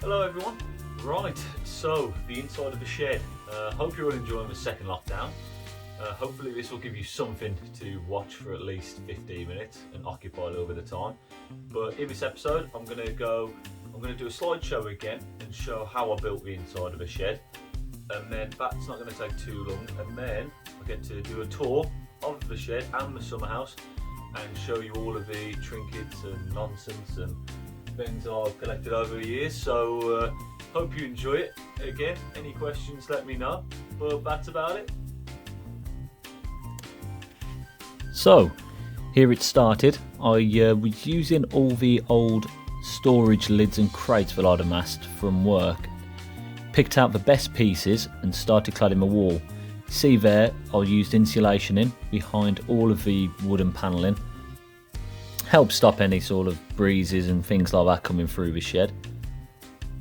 Hello everyone. Right, so the inside of the shed. Hope you're all enjoying the second lockdown. Hopefully this will give you something to watch for at least 15 minutes and occupy a little bit of time. But in this episode I'm going to do a slideshow again and show how I built the inside of a shed. And then that's not going to take too long, and then I get to do a tour of the shed and the summer house and show you all of the trinkets and nonsense and things I've collected over the years. So hope you enjoy it. Again, any questions let me know, but that's about it. So here it started. I was using all the old storage lids and crates that I'd amassed from work, picked out the best pieces and started cladding my wall. See there, I used insulation in behind all of the wooden panelling. Help stop any sort of breezes and things like that coming through the shed.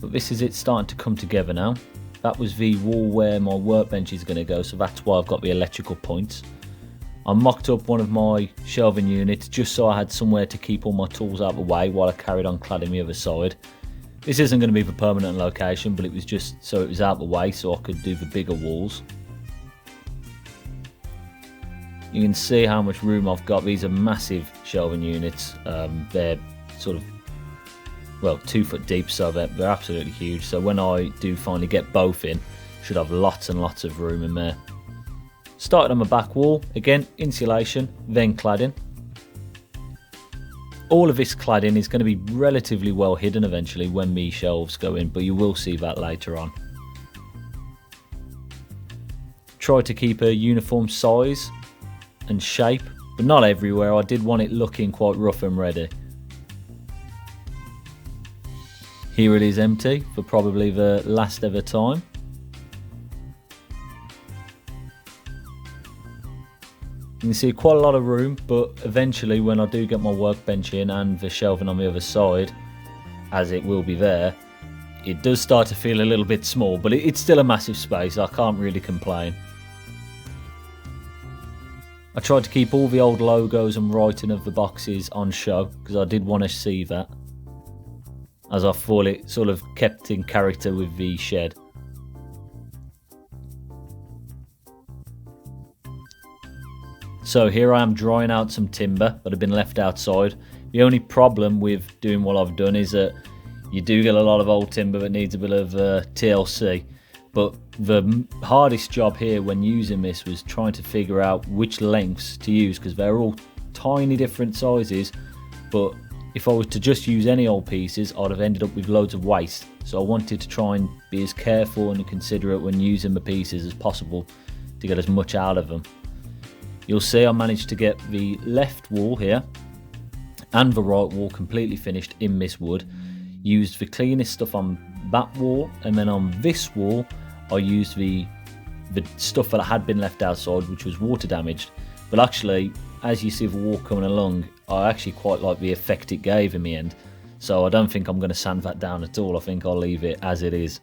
But this is it starting to come together now. That was the wall where my workbench is going to go, so that's why I've got the electrical points. I mocked up one of my shelving units just so I had somewhere to keep all my tools out of the way while I carried on cladding the other side. This isn't going to be the permanent location, but it was just so it was out of the way so I could do the bigger walls. You can see how much room I've got. These are massive shelving units. They're sort of, well, 2 foot deep, so they're absolutely huge. So when I do finally get both in, should have lots and lots of room in there. Started on my back wall, again insulation, then cladding. All of this cladding is going to be relatively well hidden eventually when the shelves go in, but you will see that later on. Try to keep a uniform size and shape, but not everywhere. I did want it looking quite rough and ready. Here it is empty for probably the last ever time. You can see quite a lot of room, but eventually when I do get my workbench in and the shelving on the other side, as it will be there, it does start to feel a little bit small, but it's still a massive space. I can't really complain. I tried to keep all the old logos and writing of the boxes on show because I did want to see that, as I thought it sort of kept in character with the shed. So here I am drying out some timber that had been left outside. The only problem with doing what I've done is that you do get a lot of old timber that needs a bit of TLC. But the hardest job here when using this was trying to figure out which lengths to use, because they're all tiny different sizes. But if I was to just use any old pieces, I'd have ended up with loads of waste. So I wanted to try and be as careful and considerate when using the pieces as possible to get as much out of them. You'll see I managed to get the left wall here and the right wall completely finished in this wood. Used the cleanest stuff on that wall, and then on this wall I used the stuff that had been left outside, which was water damaged. But actually, as you see the wall coming along, I actually quite like the effect it gave in the end. So I don't think I'm going to sand that down at all. I think I'll leave it as it is.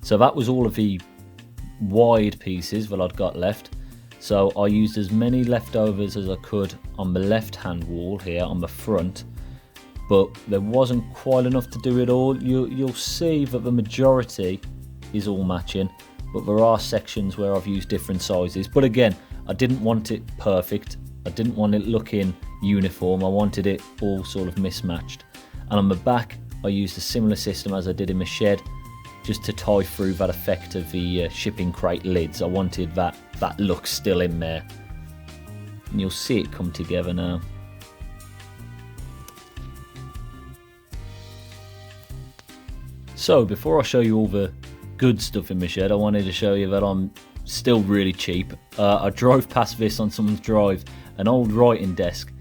So that was all of the wide pieces that I'd got left. So I used as many leftovers as I could on the left hand wall here on the front, but there wasn't quite enough to do it all. You'll see that the majority is all matching, but there are sections where I've used different sizes. But again, I didn't want it perfect. I didn't want it looking uniform. I wanted it all sort of mismatched. And on the back, I used a similar system as I did in the shed, just to tie through that effect of the shipping crate lids. I wanted that look still in there. And you'll see it come together now. So before I show you all the good stuff in my shed, I wanted to show you that I'm still really cheap. I drove past this on someone's drive, an old writing desk,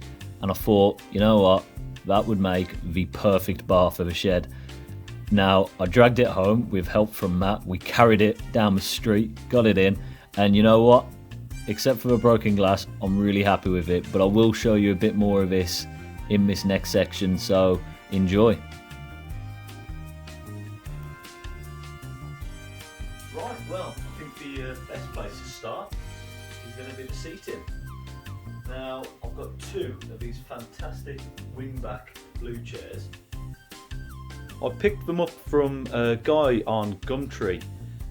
and I thought, you know what, that would make the perfect bar for the shed. Now, I dragged it home with help from Matt. We carried it down the street, got it in, and you know what? Except for the broken glass, I'm really happy with it. But I will show you a bit more of this in this next section, so enjoy. Right, well, I think the best place to start is going to be the seating. Now, I've got 2 of these fantastic wingback blue chairs. I picked them up from a guy on Gumtree.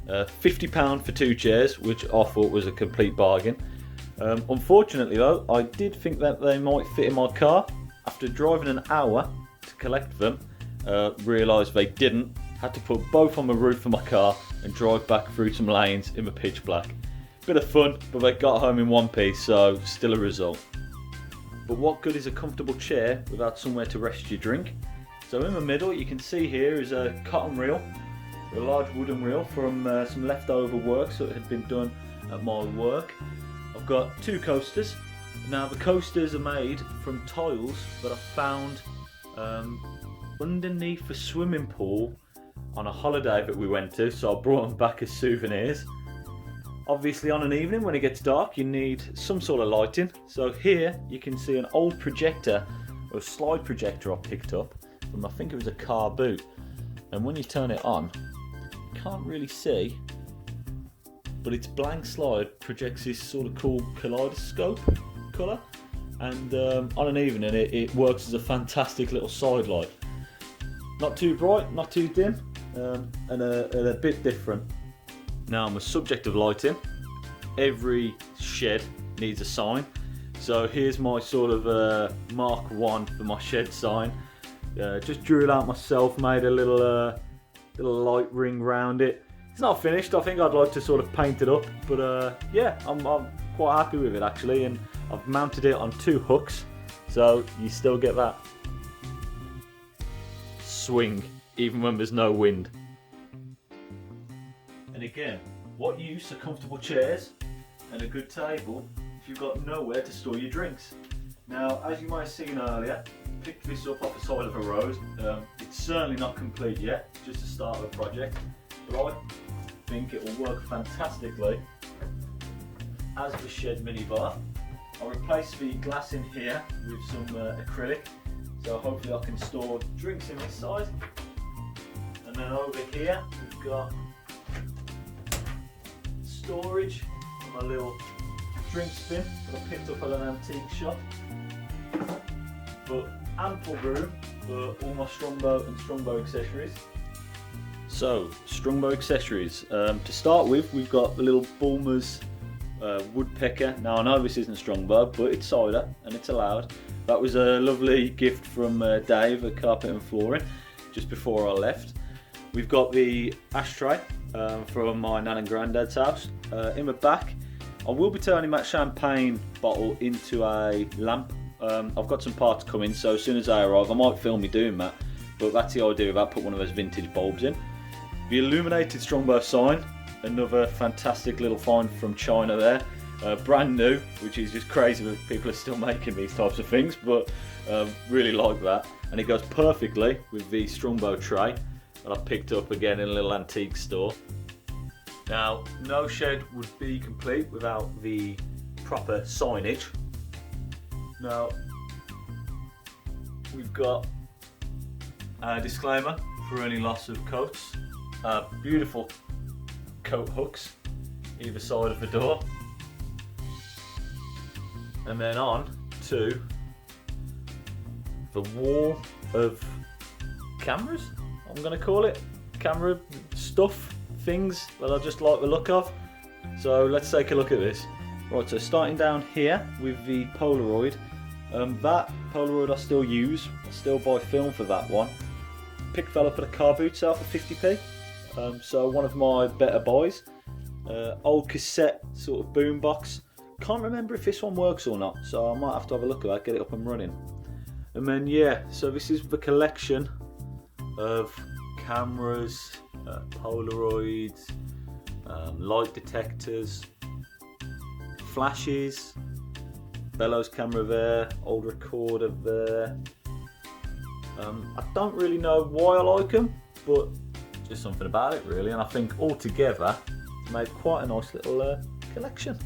£50 for 2 chairs, which I thought was a complete bargain. Unfortunately though, I did think that they might fit in my car. After driving an hour to collect them, realised they didn't. Had to put both on the roof of my car and drive back through some lanes in the pitch black. Bit of fun, but they got home in one piece, so still a result. But what good is a comfortable chair without somewhere to rest your drink? So in the middle you can see here is a cotton reel, a large wooden reel from some leftover work that had been done at my work. I've got 2 coasters. Now the coasters are made from tiles that I found underneath the swimming pool on a holiday that we went to, so I brought them back as souvenirs. Obviously on an evening when it gets dark you need some sort of lighting, so here you can see an old projector, or a slide projector I picked up from, I think it was a car boot, and when you turn it on you can't really see, but its blank slide projects this sort of cool kaleidoscope colour, and on an evening it works as a fantastic little side light. Not too bright, not too dim, and a bit different. Now on the subject of lighting, every shed needs a sign, so here's my sort of Mark 1 for my shed sign. Just drew it out myself, made a little light ring round it. It's not finished, I think I'd like to sort of paint it up, but yeah, I'm quite happy with it actually, and I've mounted it on 2 hooks, so you still get that swing even when there's no wind. And again, what use are comfortable chairs and a good table if you've got nowhere to store your drinks? Now, as you might have seen earlier, picked this up off the side of a road. It's certainly not complete yet, just the start of a project, but I think it will work fantastically as the shed minibar. I'll replace the glass in here with some acrylic, so hopefully I can store drinks in this side. And then over here we've got storage for my little drink bin that I picked up at an antique shop. But ample room for all my Strongbow and Strongbow accessories. So, Strongbow accessories. To start with, we've got the little Bulmer's woodpecker. Now I know this isn't Strongbow, but it's cider and it's allowed. That was a lovely gift from Dave at Carpet and Flooring just before I left. We've got the ashtray from my nan and granddad's house. In the back, I will be turning that champagne bottle into a lamp. I've got some parts coming, so as soon as they arrive I might film me doing that, but that's the idea of that, put one of those vintage bulbs in. The illuminated Strongbow sign, another fantastic little find from China there, brand new, which is just crazy that people are still making these types of things, but really like that, and it goes perfectly with the Strongbow tray that I picked up again in a little antique store. Now, no shed would be complete without the proper signage. Now, we've got a disclaimer for any loss of coats, beautiful coat hooks either side of the door, and then on to the wall of cameras, I'm going to call it, camera stuff, things that I just like the look of. So let's take a look at this. Right, so starting down here with the Polaroid, that Polaroid I still use, I still buy film for that one. Picked that up at a car boot sale for 50p, so one of my better buys. Old cassette sort of boom box, can't remember if this one works or not, so I might have to have a look at that, get it up and running. And then yeah, so this is the collection of cameras, Polaroids, light detectors, flashes, bellows camera there, old recorder there. I don't really know why I like them, but just something about it really, and I think altogether it's made quite a nice little collection.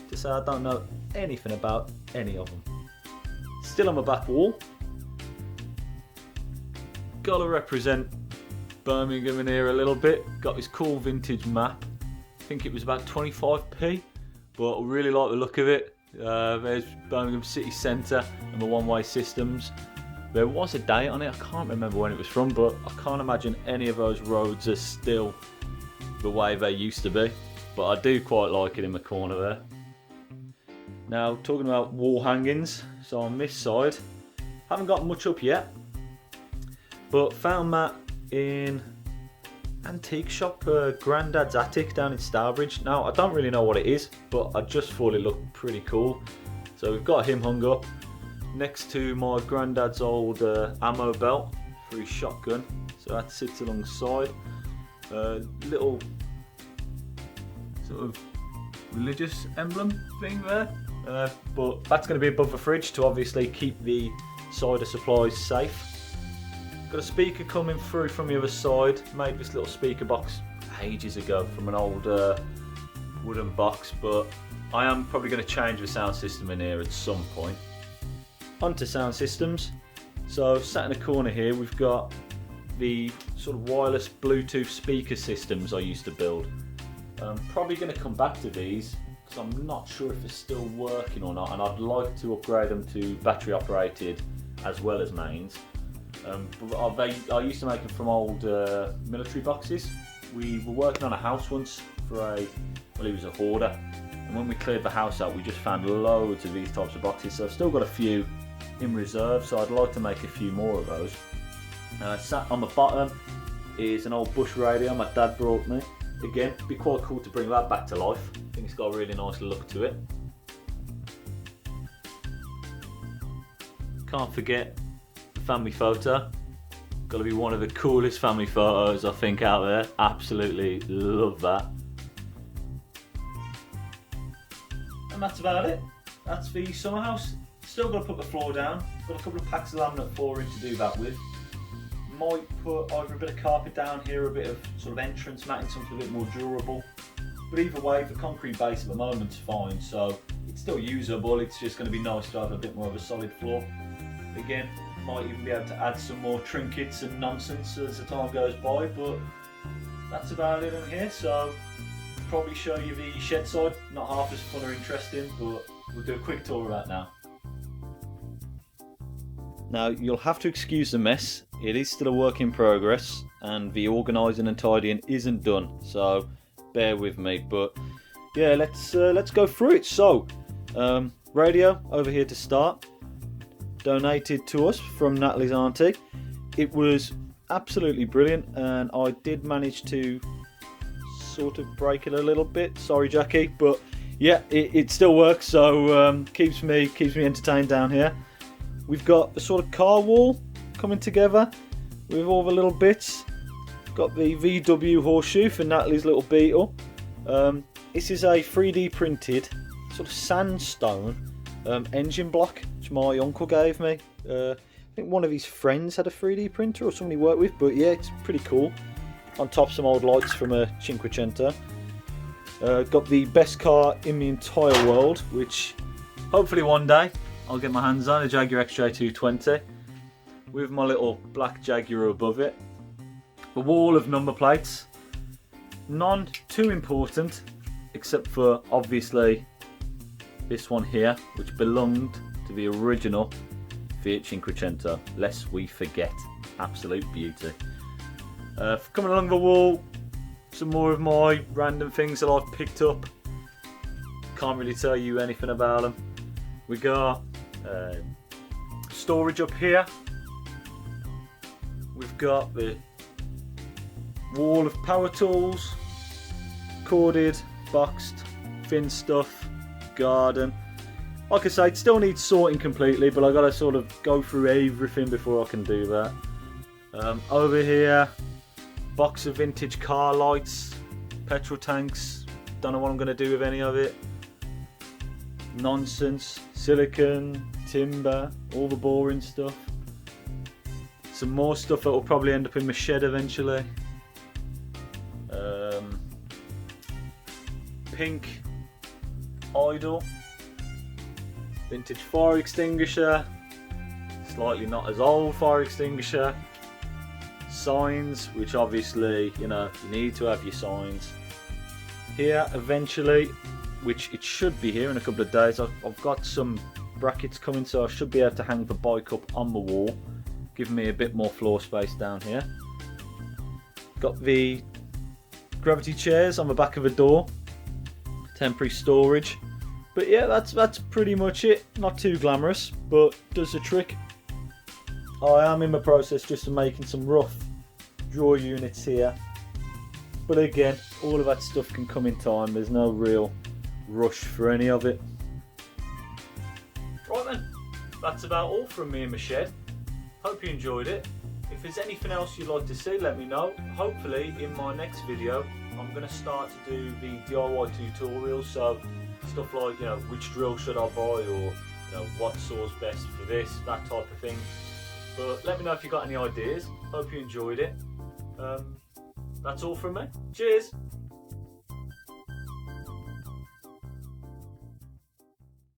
To say I don't know anything about any of them. Still on my back wall, gotta represent Birmingham in here a little bit. Got this cool vintage map, I think it was about 25p, but I really like the look of it. There's Birmingham city centre and the one-way systems. There was a date on it, I can't remember when it was from, but I can't imagine any of those roads are still the way they used to be. But I do quite like it in the corner there. Now, talking about wall hangings, so on this side, haven't got much up yet, but found that in antique shop, Grandad's Attic down in Stourbridge. Now, I don't really know what it is, but I just thought it looked pretty cool. So we've got him hung up next to my granddad's old ammo belt for his shotgun. So that sits alongside. Little sort of religious emblem thing there. But that's going to be above the fridge to obviously keep the cider supplies safe. Got a speaker coming through from the other side. Made this little speaker box ages ago from an old wooden box, but I am probably going to change the sound system in here at some point. Onto sound systems. So sat in the corner here, we've got the sort of wireless Bluetooth speaker systems I used to build. I'm probably going to come back to these because I'm not sure if they're still working or not, and I'd like to upgrade them to battery operated as well as mains. But I used to make them from old military boxes. We were working on a house once for he was a hoarder, and when we cleared the house out we just found loads of these types of boxes, so I've still got a few in reserve, so I'd like to make a few more of those. Sat on the bottom is an old bush radio my dad brought me. Again, it'd be quite cool to bring that back to life. I think it's got a really nice look to it. Can't forget the family photo. Got to be one of the coolest family photos I think out there. Absolutely love that. And that's about it. That's the Summerhouse. Still got to put the floor down. Got a couple of packs of laminate flooring to do that with. Might put either a bit of carpet down here, a bit of sort of entrance matting, something a bit more durable. But either way, the concrete base at the moment's fine, so it's still usable. It's just going to be nice to have a bit more of a solid floor. Again, might even be able to add some more trinkets and nonsense as the time goes by, but that's about it in here. So probably show you the shed side, not half as fun or interesting, but we'll do a quick tour of that now. Now, you'll have to excuse the mess. It is still a work in progress and the organising and tidying isn't done, so bear with me. But yeah, let's go through it. So radio over here to start, donated to us from Natalie's auntie. It was absolutely brilliant, and I did manage to sort of break it a little bit, sorry Jackie, but yeah, it still works, so keeps me entertained down here. We've got a sort of car wall coming together with all the little bits. Got the VW horseshoe for Natalie's little Beetle. This is a 3D printed sort of sandstone engine block which my uncle gave me. I think one of his friends had a 3D printer or someone he worked with, but yeah, it's pretty cool. On top, some old lights from a Cinquecento. Got the best car in the entire world, which hopefully one day I'll get my hands on, a Jaguar XJ220 with my little black Jaguar above it. A wall of number plates, none too important except for obviously this one here, which belonged to the original Fiat Cinquecento, lest we forget. Absolute beauty. Coming along the wall, some more of my random things that I've picked up. Can't really tell you anything about them. We got storage up here. We've got the wall of power tools, corded, boxed, thin stuff, garden. Like I say, it still needs sorting completely, but I've got to sort of go through everything before I can do that. Over here, box of vintage car lights, petrol tanks, don't know what I'm going to do with any of it. Nonsense, silicon, timber, all the boring stuff. Some more stuff that will probably end up in my shed eventually. Pink idle, vintage fire extinguisher, slightly not as old fire extinguisher. Signs, which obviously, you know, you need to have your signs. Here eventually, which it should be here in a couple of days, I've got some brackets coming, so I should be able to hang the bike up on the wall giving me a bit more floor space down here. Got the gravity chairs on the back of a door, temporary storage. But yeah, that's pretty much it. Not too glamorous, but does the trick. I am in the process just of making some rough drawer units here. But again, all of that stuff can come in time. There's no real rush for any of it. Right then, that's about all from me and my shed. Hope you enjoyed it. If there's anything else you'd like to see, let me know. Hopefully in my next video, I'm going to start to do the DIY tutorials. So stuff like, you know, which drill should I buy, or, you know, what saw's best for this, that type of thing. But let me know if you got any ideas. Hope you enjoyed it. That's all from me. Cheers!